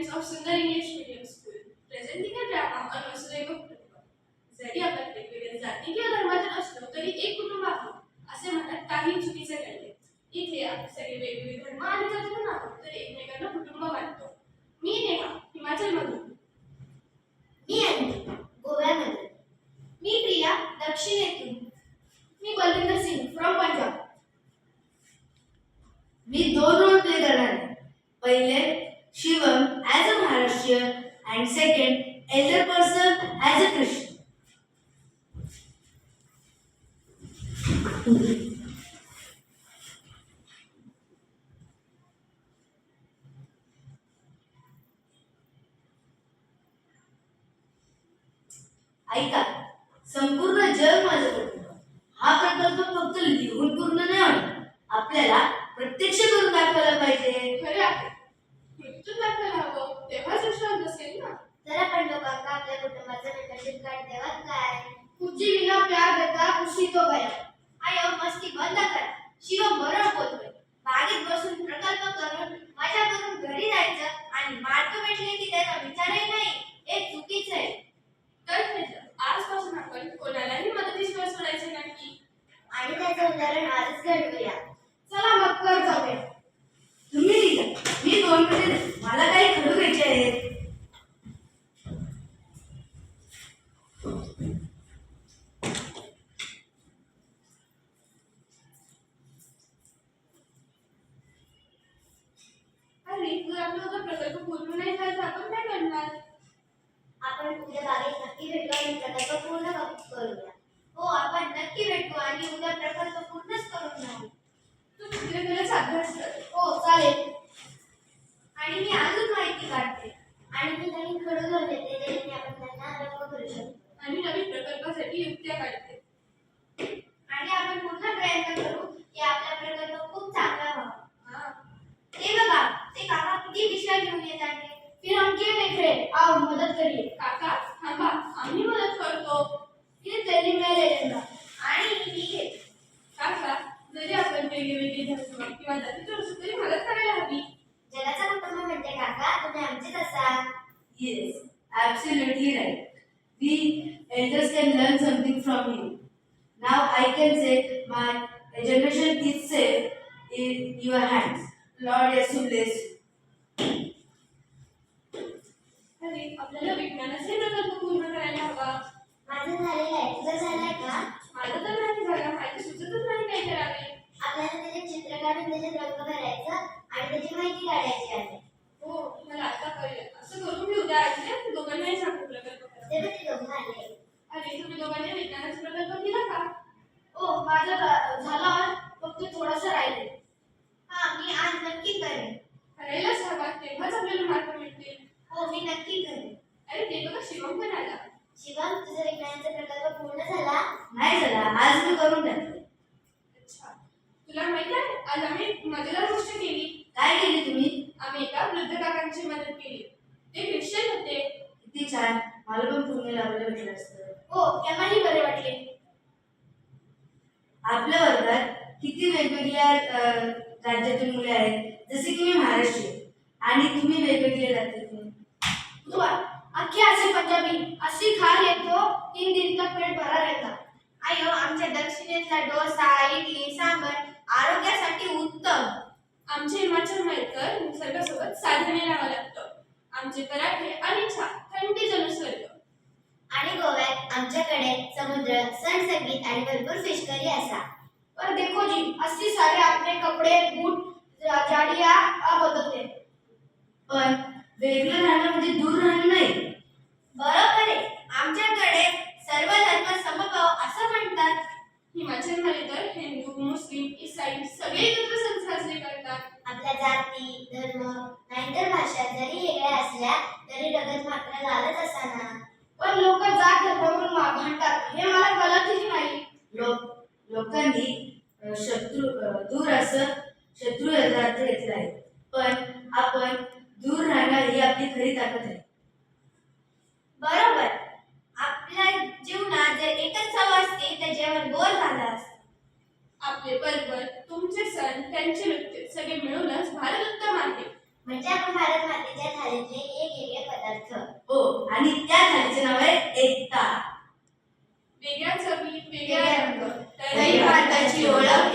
students of Sundar English Medium School, presenting a drama on वसुदैव कुटुंबकम. जरी आपण वेगवेगळ्या जाती किंवा धर्माचे असलो तरी एक कुटुंब आहोत असे म्हणतात काही चुकीचे घडले. इथे आपण सगळे वेगवेगळे धर्म आणि जातीतून आहोत तर एकमेकांना कुटुंब मानतो. मी नेहा हिमाचलमधून. मी अंकिता गोव्यामधून. मी प्रिया दक्षिणेतून. मी बलविंदर सिंग फ्रॉम पंजाब. मी दोन रोल प्ले करणार आहे. पहिले Shivam as a Maharashtrian and second Elder person as a Christian. ऐका, संपूर्ण जग माझं कुटुंब. हा प्रकल्प फक्त लिहून पूर्ण नाही होणार, आपल्याला प्रत्यक्ष करून दाखवायला पाहिजे. खरे आहे. कृतीतून दाखवायला हवं तेव्हाच विश्वास बसेल ना. तर आपण लोकांना आपल्या कुटुंबाचं मेंबरशिप कार्ड देवात काय? खुशी विना प्यार देता खुशी तो गया. आयो मस्ती बंद कर. शिव बरोबर बोलतोय. बागेत बसून प्रकल्प करून मजा करून घरी जायचं आणि मार्क भेटले की त्याचा विचारही नाही, हे चुकीचं आहे. तर मित्र, आजपासून आपण कोणालाही मदतीशिवाय सोडायचे नाही. आणि त्याचं उदाहरण आजच घडवूया. चला मग कर जाऊया. तुम्ही लिहा, मी 2 मिनिटे देतो. मला काही खडू घ्यायचे आहेत. अरे जर आपला उद्या प्रकल्प पूर्ण नाही झाला तर आपण काय करणार? आपण उद्या बागेत नक्की भेटू आणि प्रकल्प पूर्ण करूया. हो, आपण नक्की भेटू आणि उद्या प्रकल्प पूर्णच करून घेऊ. तू चित्रकलेचा अभ्यास कर. हो चालेल. आणि मी अजून माहिती काढते. आणि मी नवीन खडू घेऊन येते ज्याने आपण त्यांना रंग करू शकतो. आणि नवीन प्रकल्पासाठी युक्त्या काढते. आणि आपण पुन्हा प्रयत्न करू की आपला प्रकल्प खूप चांगला व्हावा. हाँ, ते बघा, ते काका किती पिशव्या घेऊन येत आहेत. फिर हम क्यों देख रहे? आओ मदद करिए. काका थांबा, आम्ही मदत करतो. फिर तेली मैं ले लूंगा. आणि मी घेते. काका, जरी आपण वेगवेगळे धर्म किंवा जातीचे असू तरी मदत करायला हवी. जगाचा कुटुंब म्हणजे काका तुम्ही आमचेच असाल. Yes, absolutely right. We elders can learn something from you. Now I can say my generation is safe in your hands. Lord Yesu bless you. अरे आपल्याला विज्ञानाचे प्रकल्प पूर्ण करायला हवा. माझं झालेलं आहे. तुझं झालंय का? माझं तर नाही झालं, माहिती सुचतच नाही काय करावे. आपल्याला त्याचे चित्र काढून त्याच्यात रंग भरायचं आणि त्याची माहिती काढायची आहे. हो, मला आता कळलं. असं करून मी उद्या आले दोघांनाही सांगू प्रकल्प करायला. ते पण ते दोघं आले. अरे तुम्ही दोघांनी विज्ञानाचा प्रकल्प केला का? ओ माझा झाला फक्त थोडासा राहिले. हा, मी आज नक्की करेन. करायलाच हवा तेव्हाच आपल्याला मार्क मिळतील. हो, मी नक्की करेन. अरे ते बघा शिवम पण आला. शिवम, तुझा विज्ञानाचा प्रकल्प पूर्ण झाला? नाही झाला, आज मी करून टाकले. अच्छा, तुला माहिती आहे आज आम्ही मजेदार गोष्ट केली. काय केली तुम्ही? आम्ही एका वृद्ध काकांची मदत केली. ते ख्रिश्चन होते. किती छान, मला पण पुण्य लावायला भेटलं असतं. हो, त्यांनाही बरे वाटले. आपल्या वर्गात किती वेगवेगळ्या राज्यातून मुले आहेत, जसे की मी महाराष्ट्रीयन आणि तुम्ही वेगवेगळ्या राज्यातून. हुआ अख्खे ऐसे पंजाबी अस्सी खा ले तो 3 दिन तक पेट भरा रहता. आयो, आमच्या दक्षिणेतला डोसा इडली सांबर आरोग्यासाठी उत्तम. आमचे हिमाचल मालकर निसर्गासोबत साधने राहावं लागतं. आमचे पराठे आणि चहा थंडी जनुस्वर्ग. आणि गोव्यात आमच्याकडे समुद्र सण संगीत आणि भरपूर फिश करी असा. पर देखो जी, 80 सारे अपने कपड़े बूट जाड़िया बदलते. पण वेगळं राहणं म्हणजे दूर राहणं नाही. बरोबर आहे. आमच्याकडे सर्व धर्म समभाव असं म्हणतात. हिमाचलमध्ये तर हिंदू मुस्लिम इसाई सगळे एकत्र सण साजरे करतात. आपल्या जाती धर्म नाहीतर भाषा जरी वेगळ्या असल्या तरी रगत मात्र लालच असाना. पण लोक जात धर्मावरून भांडतात हे मला कळतच नाही. लोकांनी दूर असं शत्रू यथार्थ घेतला आहे, पण आपण दूर राहणं ही आपली खरी ताकद आहे. बरोबर. आपल्या जीवनात जर एकच चव असते तर जेवण बोर झालं असतं. आपले पर्वत तुमचे सण त्यांचे नृत्य सगळे मिळूनच भारत उत्तम आहे. म्हणजे म्हणजे आपण भारत मातेच्या थालीतले वेगवेगळे पदार्थ. हो, आणि त्या थालीचे नाव आहे एकता. वेगळ्या चवी वेगळ्या रंग तरी भारताची ओळख